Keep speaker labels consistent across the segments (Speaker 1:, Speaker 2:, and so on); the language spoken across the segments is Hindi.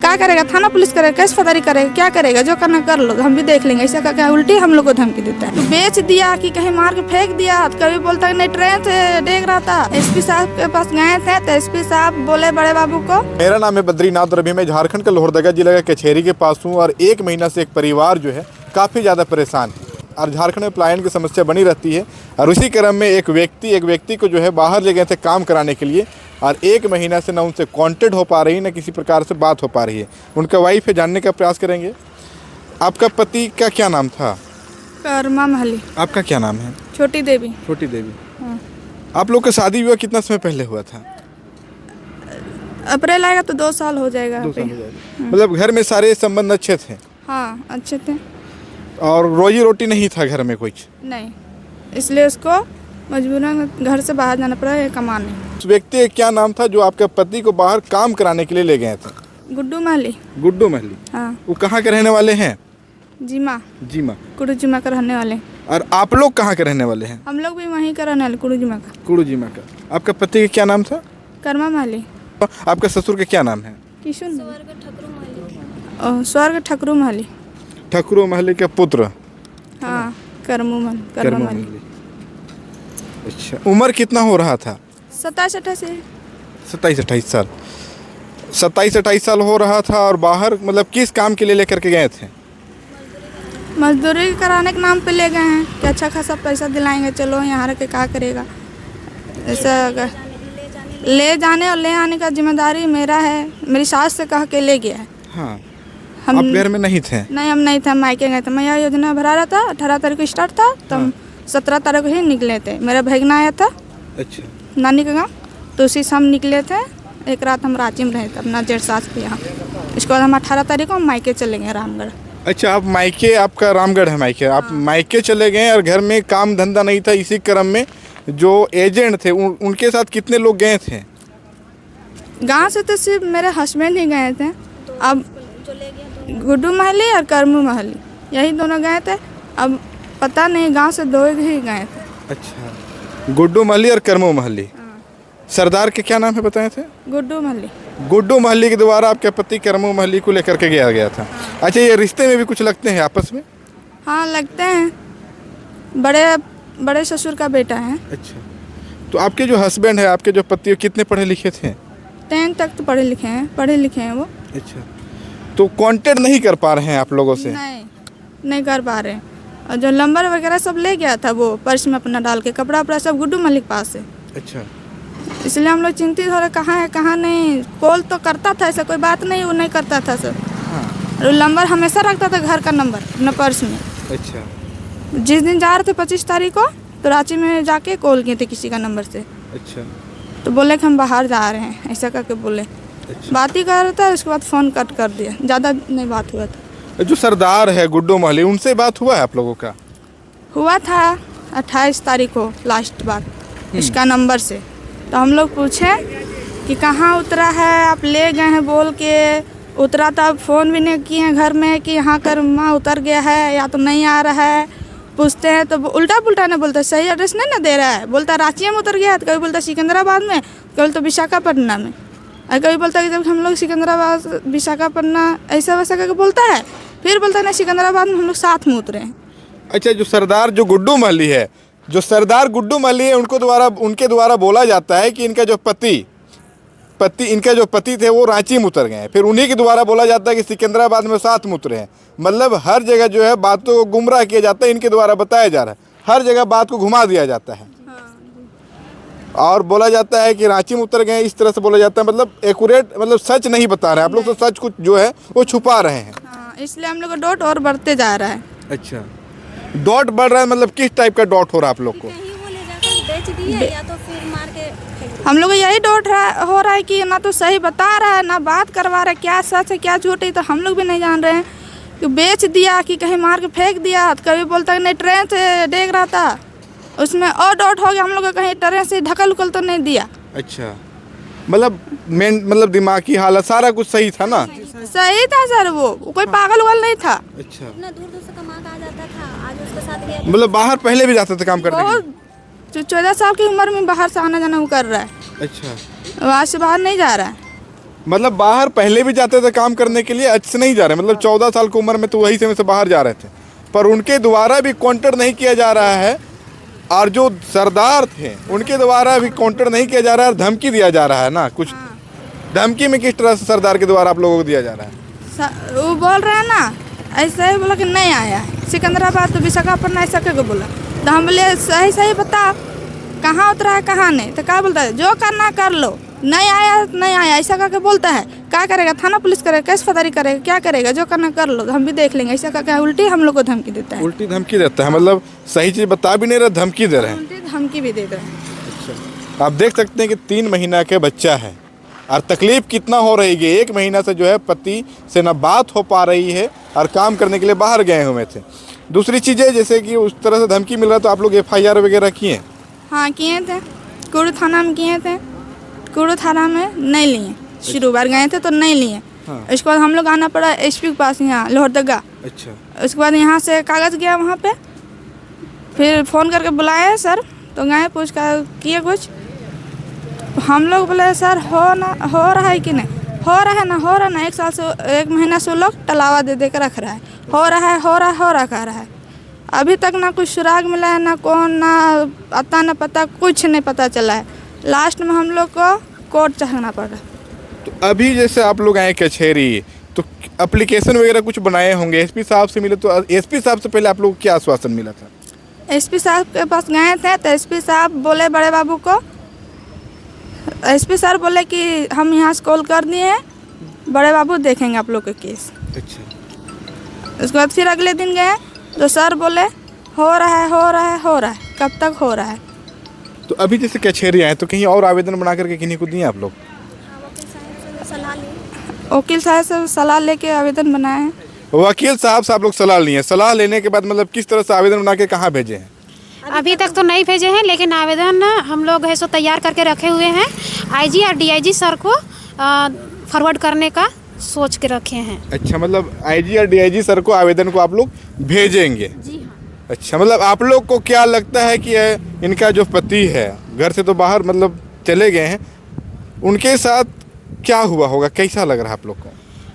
Speaker 1: क्या करेगा? थाना पुलिस करेगा, केस फौजदारी करेगा, क्या करेगा? जो करना कर लो, हम भी देख लेंगे। ऐसा क्या उल्टी हम लोग को धमकी देता है। तो बेच दिया कि कहीं मार के फेंक दिया, कभी बोलता है नहीं ट्रेन से देख रहा था। एसपी साहब के पास गए थे तो एसपी साहब बोले बड़े बाबू को।
Speaker 2: मेरा नाम है बद्रीनाथ और अभी मैं झारखंड के लोहरदगा जिले के कचहरी के पास हूँ और 1 महीना से एक परिवार जो है काफ़ी ज़्यादा परेशान है और झारखंड में पलायन की समस्या बनी रहती है। और उसी क्रम में एक व्यक्ति को जो है बाहर ले गए थे काम कराने के लिए और 1 महीना से ना उनसे कांटेक्ट हो पा रही, ना किसी प्रकार से बात हो पा रही है। उनका वाइफ है, जानने का प्रयास करेंगे। आपका पति का क्या नाम था?
Speaker 1: कर्मा महली।
Speaker 2: आपका क्या नाम है?
Speaker 1: छोटी देवी।
Speaker 2: छोटी देवी।
Speaker 1: हाँ।
Speaker 2: आप लोग का शादी विवाह कितना समय पहले हुआ था?
Speaker 1: अप्रैल आएगा तो 2 साल हो जाएगा।
Speaker 2: 2 साल हो जाएगा। मतलब घर में सारे संबंध अच्छे थे?
Speaker 1: हाँ, अच्छे थे।
Speaker 2: और रोजी रोटी नहीं था घर में कुछ?
Speaker 1: नहीं, इसलिए उसको मजबूरन घर से बाहर जाना पड़ा है कमाने।
Speaker 2: उस व्यक्ति का क्या नाम था जो आपके पति को बाहर काम कराने के लिए ले गए थे?
Speaker 1: गुड्डू महली।
Speaker 2: गुड्डू महली।
Speaker 1: हाँ।
Speaker 2: वो कहाँ के रहने वाले हैं?
Speaker 1: जीमा।
Speaker 2: जीमा।
Speaker 1: कुड़ूजीमा का रहने वाले।
Speaker 2: और आप लोग कहाँ के रहने वाले हैं?
Speaker 1: हम लोग भी वहीं का रहने वाले, कुड़ूजीमा का।
Speaker 2: कुड़ूजीमा का। आपका पति का क्या नाम था?
Speaker 1: कर्मा महली।
Speaker 2: आपका ससुर का क्या नाम है?
Speaker 1: किशुन। स्वर्ग ठकरू महली।
Speaker 2: ठकुरो महली के पुत्र।
Speaker 1: हाँ, कर्मा महली।
Speaker 2: अच्छा, उम्र कितना हो रहा था?
Speaker 1: 27-28।
Speaker 2: 27-28 साल। 27-28 साल हो रहा था और बाहर मतलब किस काम के लिए लेकर के गए थे?
Speaker 1: मजदूरी कराने के नाम पे ले गए हैं कि अच्छा खासा पैसा दिलाएंगे, चलो यहाँ रह के क्या करेगा। ऐसा ले जाने और ले आने का जिम्मेदारी मेरा है। मेरी सास से कह के ले गया है।
Speaker 2: हाँ।
Speaker 1: हम
Speaker 2: आप घर में नहीं थे?
Speaker 1: नहीं, हम नहीं थे, मायके गए थे। मैं यह योजना भरा रहा था, 18 तारीख को स्टार्ट था, तो हम 17 तारीख को ही निकले थे। मेरा भैगना आया था।
Speaker 2: अच्छा।
Speaker 1: नानी का गाँव, तो उसी से हम निकले थे। एक रात हम रांची में रहे थे अपना जेठ सास के यहाँ। इसके बाद हम 18 तारीख को हम मायके चले गए रामगढ़।
Speaker 2: अच्छा, आप मायके, आपका रामगढ़ है मायके। आप मायके चले गए और घर में काम धंधा नहीं था। इसी क्रम में जो एजेंट थे उनके साथ कितने लोग गए थे?
Speaker 1: गांव से तो सिर्फ मेरे हस्बैंड ही गए थे। अब गुड्डू महली और कर्मू महली यही दोनों गए थे। अब पता नहीं, गांव से 2 ही गए थे।
Speaker 2: अच्छा, गुड्डू महली और कर्मू महली। सरदार के क्या नाम है बताए थे?
Speaker 1: गुड्डू महली।
Speaker 2: गुड्डू महली के द्वारा आपके पति कर्मू महली को लेकर के गया था। अच्छा, ये रिश्ते में भी कुछ लगते हैं आपस में?
Speaker 1: हाँ, लगते हैं। बड़े ससुर का बेटा है।
Speaker 2: अच्छा, तो आपके जो हस्बैंड है, आपके जो पति, कितने पढ़े लिखे थे?
Speaker 1: 10 तक तो पढ़े लिखे हैं वो।
Speaker 2: अच्छा, तो कांटेक्ट नहीं कर पा रहे हैं आप लोगों से?
Speaker 1: नहीं कर पा रहे हैं। और जो नंबर वगैरह सब ले गया था वो पर्स में अपना डाल के, कपड़ा वपड़ा सब गुड्डू महली के पास है।
Speaker 2: अच्छा,
Speaker 1: इसलिए हम लोग चिंतित हो रहे, कहाँ है कहाँ नहीं। कॉल तो करता था, ऐसा कोई बात नहीं वो नहीं करता था सर।
Speaker 2: हाँ।
Speaker 1: और नंबर हमेशा रखता था, घर का नंबर अपना पर्स में।
Speaker 2: अच्छा।
Speaker 1: जिस दिन जा रहे थे 25 तारीख को, तो रांची में जाके कॉल किए थे किसी का नंबर से।
Speaker 2: अच्छा।
Speaker 1: तो बोले कि हम बाहर जा रहे हैं, ऐसा करके बोले।
Speaker 2: अच्छा।
Speaker 1: बात ही कर रहा था, उसके बाद फ़ोन कट कर दिया। ज़्यादा नहीं बात हुआ था।
Speaker 2: जो सरदार है गुड्डू महली, उनसे बात हुआ है आप लोगों का?
Speaker 1: हुआ था 28 तारीख को लास्ट बात इसका नंबर से। तो हम लोग पूछे कि कहाँ उतरा है, आप ले गए हैं बोल के। उतरा तो अब फ़ोन भी नहीं किए हैं घर में कि यहाँ कर माँ उतर गया है या तो नहीं आ रहा है। पूछते हैं तो उल्टा पुल्टा नहीं बोलता, सही एड्रेस नहीं ना दे रहा है। बोलता रांची में उतर गया है, तो कभी बोलता सिकंदराबाद में, कभी तो विशाखापट्टनम में, और कभी बोलता कि जब हम लोग सिकंदराबाद विशाखापट्टनम ऐसा वैसा करके बोलता है। फिर बोलता है ना सिकंदराबाद में हम लोग साथ में उतरे हैं।
Speaker 2: अच्छा, जो सरदार जो गुड्डू महली है, उनके द्वारा बोला जाता है कि इनका जो पति थे वो रांची में उतर गए हैं। फिर उन्हीं के द्वारा बोला जाता है कि सिकंदराबाद में साथ में उतरे हैं। मतलब हर जगह जो है बातों को गुमराह किया जाता है, इनके द्वारा बताया जा रहा है। हर जगह बात को घुमा दिया जाता है। और बोला जाता है कि रांची में उतर गए, इस तरह से बोला जाता है। मतलब एक्यूरेट, मतलब सच नहीं बता रहे हैं आप लोग, तो सच कुछ जो है वो छुपा रहे हैं।
Speaker 1: इसलिए हम लोग का डॉट और बढ़ते जा रहा है।
Speaker 2: अच्छा, डॉट बढ़ रहा है, मतलब किस टाइप का डॉट हो रहा है आप लोग को?
Speaker 3: बेच दिए या तो फिर मार के
Speaker 1: हम लोग यही डॉट हो रहा है कि ना तो सही बता रहा है, ना बात करवा रहा है। क्या सच है क्या झूठ है तो हम लोग भी नहीं जान रहे हैं। कि बेच दिया कि कहीं मार के फेंक दिया, कभी बोलता है नहीं ट्रेन से देख रहा था, उसमें और डॉट हो गया। हम लोग को कहीं ट्रेन से ढकल उकल तो नहीं दिया।
Speaker 2: अच्छा, मतलब दिमागी हालत सारा कुछ सही था ना?
Speaker 1: सही था सर, वो कोई पागल उगल नहीं था।
Speaker 2: अच्छा,
Speaker 3: इतना दूर दूर से कमा के आ जाता था। आज उसके साथ गया,
Speaker 2: मतलब बाहर पहले भी जाते थे काम करने के लिए?
Speaker 1: 14 साल की उम्र में बाहर से आना जाना वो कर रहा है।
Speaker 2: अच्छा,
Speaker 1: वहाँ से बाहर नहीं जा रहा है।
Speaker 2: मतलब बाहर पहले भी जाते थे काम करने के लिए, अच्छे नहीं जा रहे, मतलब 14 साल की उम्र में तो वही समय से बाहर जा रहे थे, पर उनके द्वारा भी काउंटर नहीं किया जा रहा है। और जो सरदार थे उनके द्वारा भी काउंटर नहीं किया जा रहा है, धमकी दिया जा रहा है ना कुछ। धमकी में किस तरह से सरदार के द्वारा आप लोगों को दिया जा रहा है?
Speaker 1: वो बोल रहे हैं ना, ऐसे ही बोला कि नहीं आया है सिकंदराबाद तो विशाखापट्टनम ऐसा करके बोला। तो हम बोले सही सही बता कहाँ उतरा है कहाँ नहीं। तो क्या बोलता है जो करना कर लो, नहीं आया नहीं आया ऐसा करके बोलता है। क्या करेगा, थाना पुलिस करेगा, केस फदारी करेगा, क्या करेगा, जो करना कर लो, हम भी देख लेंगे ऐसा करके उल्टी हम लोग को धमकी देता है।
Speaker 2: उल्टी धमकी देता है, मतलब सही चीज़ बता भी नहीं रहा, धमकी दे रहे हैं।
Speaker 1: उल्टी धमकी भी दे रहे हैं।
Speaker 2: अच्छा, आप देख सकते हैं कि 3 महीना के बच्चा है और तकलीफ कितना हो रही है। 1 महीना से जो है पति से ना बात हो पा रही है और काम करने के लिए बाहर गए हुए थे। दूसरी चीज़ें जैसे कि उस तरह से धमकी मिल रहा, तो आप लोग FIR वगैरह किए?
Speaker 1: हाँ किए थे, कुड़ू थाना में किए थे। कुड़ू थाना में नहीं लिए, शुरू बार गए थे तो नहीं लिए।
Speaker 2: हाँ।
Speaker 1: उसके बाद हम लोग आना पड़ा SP के पास यहाँ लोहरदगा।
Speaker 2: अच्छा।
Speaker 1: उसके बाद यहाँ से कागज़ गया वहाँ पे, फिर फ़ोन करके बुलाए सर, तो गए पूछ कर किए कुछ। हम लोग बोले सर हो रहा है कि नहीं, हो रहा है ना 1 साल से 1 महीना से वो लोग टलावा दे के रख रहा है, हो रहा कह रहा है। अभी तक ना कुछ सुराग मिला है, ना कौन, ना अता ना पता, कुछ नहीं पता चला है। लास्ट में हम लोग को कोर्ट चढ़ना पड़ा।
Speaker 2: तो अभी जैसे आप लोग आए कचहरी, तो एप्लीकेशन वगैरह कुछ बनाए होंगे, SP साहब से मिले, तो SP साहब से पहले आप लोग को क्या आश्वासन मिला था?
Speaker 1: SP साहब के पास गए थे तो SP साहब बोले बड़े बाबू को, SP सर बोले कि हम यहाँ से कॉल कर दिए हैं, बड़े बाबू देखेंगे आप लोग का केस।
Speaker 2: अच्छा।
Speaker 1: उसके बाद फिर अगले दिन गए तो सर बोले हो रहा है, कब तक हो रहा है।
Speaker 2: तो अभी जैसे कचहरी आए तो कहीं और आवेदन बना करके किन्हीं को दिए आप लोग?
Speaker 3: वकील साहब से सलाह ली।
Speaker 1: वकील साहब से सलाह लेके आवेदन बनाए हैं।
Speaker 2: वकील साहब से आप लोग सलाह लिए, सलाह लेने के बाद मतलब किस तरह से आवेदन बना के कहाँ भेजे हैं?
Speaker 4: अभी तक तो नहीं भेजे हैं, लेकिन आवेदन हम लोग है सो तैयार करके रखे हुए हैं। IG और DIG सर को फॉरवर्ड करने का सोच के रखे हैं।
Speaker 2: अच्छा, मतलब IG और DIG सर को आवेदन को आप लोग भेजेंगे?
Speaker 4: जी हाँ।
Speaker 2: अच्छा, मतलब आप लोग को क्या लगता है कि इनका जो पति है घर से तो बाहर मतलब चले गए हैं, उनके साथ क्या हुआ होगा, कैसा लग रहा है आप लोग को?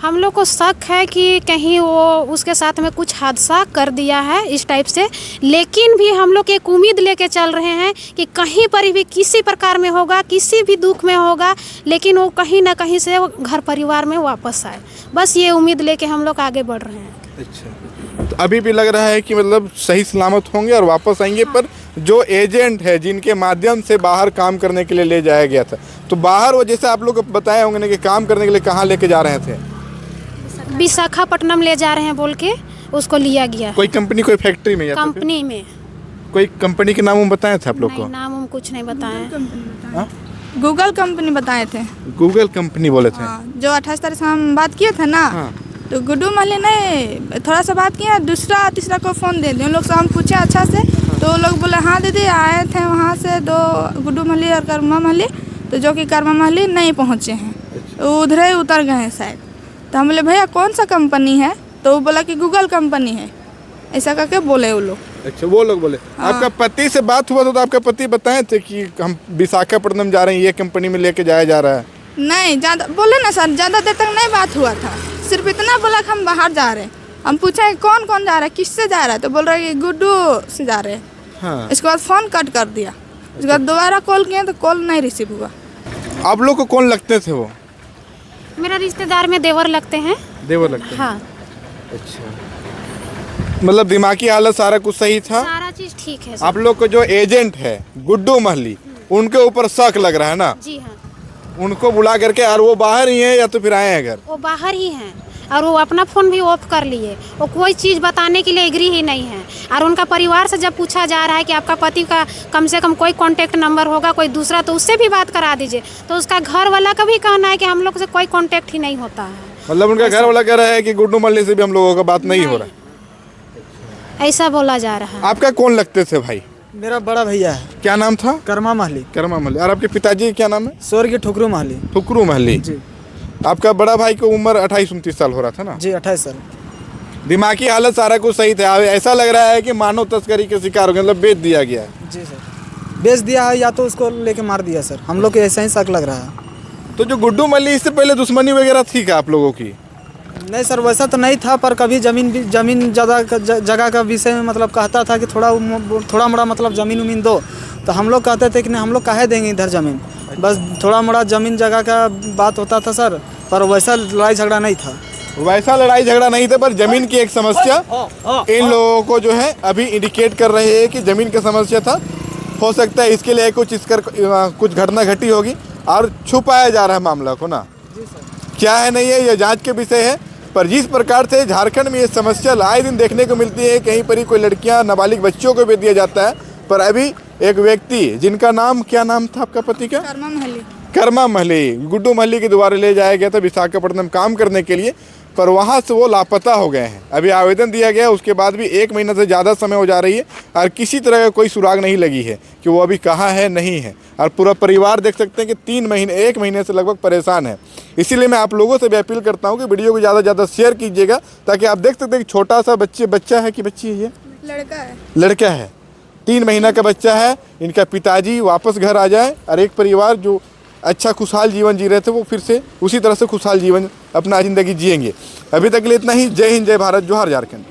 Speaker 4: हम लोग को शक है कि कहीं वो उसके साथ में कुछ हादसा कर दिया है इस टाइप से, लेकिन भी हम लोग एक उम्मीद लेके चल रहे हैं कि कहीं पर भी किसी प्रकार में होगा, किसी भी दुख में होगा, लेकिन वो कहीं ना कहीं से वो घर परिवार में वापस आए। बस ये उम्मीद लेके हम लोग आगे बढ़ रहे हैं।
Speaker 2: अच्छा, तो अभी भी लग रहा है कि मतलब सही सलामत होंगे और वापस आएंगे। पर जो एजेंट है जिनके माध्यम से बाहर काम करने के लिए ले जाया गया था, तो बाहर वो जैसे आप लोग को बताए होंगे ना कि काम करने के लिए कहाँ लेके जा रहे थे?
Speaker 4: विशाखापट्टनम ले जा रहे हैं बोल के उसको लिया गया।
Speaker 2: कोई कंपनी, कोई फैक्ट्री में? या तो
Speaker 4: कंपनी में
Speaker 2: कोई कंपनी के नाम बताए थे आप लोग को?
Speaker 4: नहीं, नाम कुछ नहीं बताए।
Speaker 1: गूगल कंपनी बताए थे।
Speaker 2: गूगल कंपनी बोले थे?
Speaker 1: हाँ, जो 28 तारीख से हम बात किए थे ना।
Speaker 2: हाँ।
Speaker 1: तो गुड्डू महली ने थोड़ा सा बात किया, दूसरा तीसरा को फ़ोन दे दिया। उन लोग से हम पूछे अच्छा से, तो वो लोग बोले हाँ दीदी आए थे वहाँ से 2 गुड्डू महली और कर्मा महली, तो जो कि कर्मा महली नहीं पहुँचे हैं, तो उधर ही उतर गए हैं शायद। तो हम बोले भैया कौन सा कंपनी है, तो वो बोला कि गूगल कंपनी है, ऐसा करके बोले वो लोग।
Speaker 2: अच्छा, वो लोग बोले।
Speaker 1: हाँ।
Speaker 2: आपका पति से बात हुआ तो आपका पति बताए थे कि हम विशाखापट्टनम जा रहे हैं, ये कंपनी में लेके जाया जा रहा है?
Speaker 1: नहीं, ज़्यादा बोले ना सर, ज़्यादा देर तक नहीं बात हुआ था, सिर्फ इतना बोला कि हम बाहर जा रहे हैं। हम पूछे कौन कौन जा रहा है, किससे जा रहा है, तो बोल रहा है कि गुड्डू से जा रहे हैं।
Speaker 2: हाँ।
Speaker 1: इसके बाद फ़ोन कट कर दिया। उसके बाद दोबारा कॉल किया तो कॉल नहीं रिसीव हुआ।
Speaker 2: आप लोग को कौन लगते थे वो?
Speaker 4: मेरा रिश्तेदार में देवर लगते हैं।
Speaker 2: देवर लगते हैं?
Speaker 4: हाँ।
Speaker 2: अच्छा, मतलब दिमागी हालत सारा कुछ सही था?
Speaker 4: सारा चीज़ ठीक है।
Speaker 2: आप लोग को जो एजेंट है गुड्डू महली, उनके ऊपर शक लग रहा है ना?
Speaker 4: जी हाँ।
Speaker 2: उनको बुला करके, और वो बाहर ही हैं या तो फिर आए हैं घर?
Speaker 4: वो बाहर ही हैं और वो अपना फ़ोन भी ऑफ कर लिए। वो कोई चीज़ बताने के लिए एग्री ही नहीं है। और उनका परिवार से जब पूछा जा रहा है कि आपका पति का कम से कम कोई कांटेक्ट नंबर होगा कोई दूसरा, तो उससे भी बात करा दीजिए, तो उसका घर वाला का भी कहना है कि हम लोग से कोई कांटेक्ट ही नहीं होता है।
Speaker 2: मतलब उनका घर वाला कह रहा है कि गुड्डू महली से भी हम लोगों का बात नहीं हो रहा है?
Speaker 4: ऐसा बोला जा रहा है।
Speaker 2: आपका कौन लगते थे भाई?
Speaker 5: मेरा बड़ा भैया है।
Speaker 2: क्या नाम था?
Speaker 5: कर्मा महली।
Speaker 2: कर्मा महली। और आपके पिताजी क्या नाम है?
Speaker 5: स्वर्गीय ठुकरू महली।
Speaker 2: ठुकरू महली
Speaker 5: जी।
Speaker 2: आपका बड़ा भाई की उम्र 28-29 साल हो रहा था ना?
Speaker 5: जी 28 साल।
Speaker 2: दिमागी हालत सारा कुछ सही था? ऐसा लग रहा है कि मानव तस्करी के शिकार हो गए, मतलब बेच दिया गया है?
Speaker 5: जी सर, बेच दिया है या तो उसको लेके मार दिया सर, हम लोग को ऐसा ही शक लग रहा है।
Speaker 2: तो जो गुड्डू मल्ली, इससे पहले दुश्मनी वगैरह थी क्या आप लोगों की?
Speaker 5: नहीं सर, वैसा तो नहीं था, पर कभी जमीन जगह का विषय में मतलब कहता था कि थोड़ा मोड़ा मतलब ज़मीन उमीन दो, तो हम लोग कहते थे कि नहीं हम लोग काहे देंगे इधर ज़मीन, बस थोड़ा मोड़ा ज़मीन जगह का बात होता था सर, पर वैसा लड़ाई झगड़ा नहीं था।
Speaker 2: वैसा लड़ाई झगड़ा नहीं था, पर जमीन की एक समस्या इन लोगों को जो है अभी इंडिकेट कर रहे हैं कि जमीन की समस्या था। हो सकता है इसके लिए कुछ घटना घटी होगी और छुपाया जा रहा है मामला को ना। क्या है नहीं है, यह जांच के विषय है। पर जिस प्रकार से झारखंड में ये समस्या आए दिन देखने को मिलती है, कहीं पर ही कोई लड़कियां, नाबालिग बच्चों को भी दिया जाता है, पर अभी एक व्यक्ति जिनका नाम, क्या नाम था आपका पति का? कर्मा महली, गुड्डू महली के द्वारा ले जाया गया था विशाखापट्टनम काम करने के लिए, पर वहाँ से वो लापता हो गए हैं। अभी आवेदन दिया गया, उसके बाद भी 1 महीना से ज़्यादा समय हो जा रही है और किसी तरह का कोई सुराग नहीं लगी है कि वो अभी कहाँ है, नहीं है। और पूरा परिवार देख सकते हैं कि 1 महीने से लगभग परेशान है। इसीलिए मैं आप लोगों से भी अपील करता हूँ कि वीडियो को ज़्यादा से ज़्यादा शेयर कीजिएगा, ताकि आप देख सकते हैं कि छोटा सा बच्चा है कि बच्ची है, ये लड़का है, 3 महीना का बच्चा है। इनका पिताजी वापस घर आ जाए और एक परिवार जो अच्छा खुशहाल जीवन जी रहे थे वो फिर से उसी तरह से खुशहाल जीवन अपना ज़िंदगी जिएंगे। अभी तक के लिए इतना ही। जय हिंद, जय भारत, जोहार झारखंड।